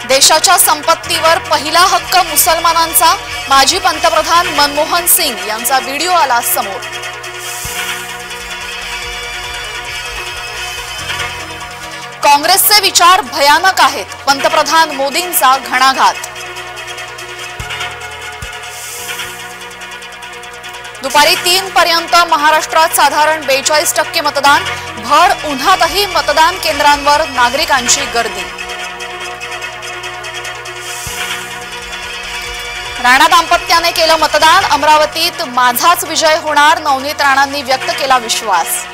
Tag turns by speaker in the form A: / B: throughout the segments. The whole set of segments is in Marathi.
A: देशाच्या संपत्तीवर पहिला हक्क मुसलमानांचा, माजी पंतप्रधान मनमोहन सिंग यांचा व्हिडिओ आला समोर। काँग्रेसचे विचार भयानक आहेत, पंतप्रधान मोदींचा घणाघात। दुपारी 3 पर्यंत महाराष्ट्रात साधारण 42% मतदान, भर उन्हातही मतदान केंद्रांवर नागरिकांची गर्दी। राणा दाम्पत्याने केलं मतदान, अमरावतीत माझाच विजय होणार, नवनीत राणांनी व्यक्त केला विश्वास।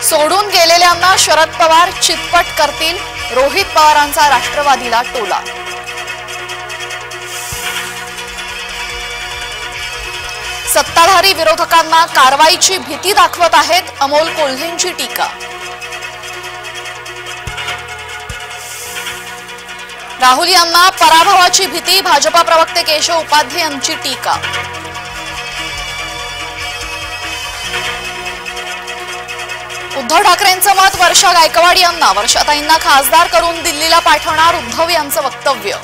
A: सोडून गेलेल्यांना शरद पवार चितपट करतील, रोहित पवारांचा राष्ट्रवादीला टोला। सत्ताधारी विरोधकांना कारवाईची भीती दाखवत आहेत, अमोल कोल्हेंची टीका। राहुल यांना पराभवाची भीती, भाजपा प्रवक्ते केशव उपाध्ये यांची टीका। उद्धव ठाकरेंचं मत वर्षा गायकवाड यांना, वर्षाताईंना खासदार करून दिल्लीला पाठवणार उद्धव यांचं वक्तव्य।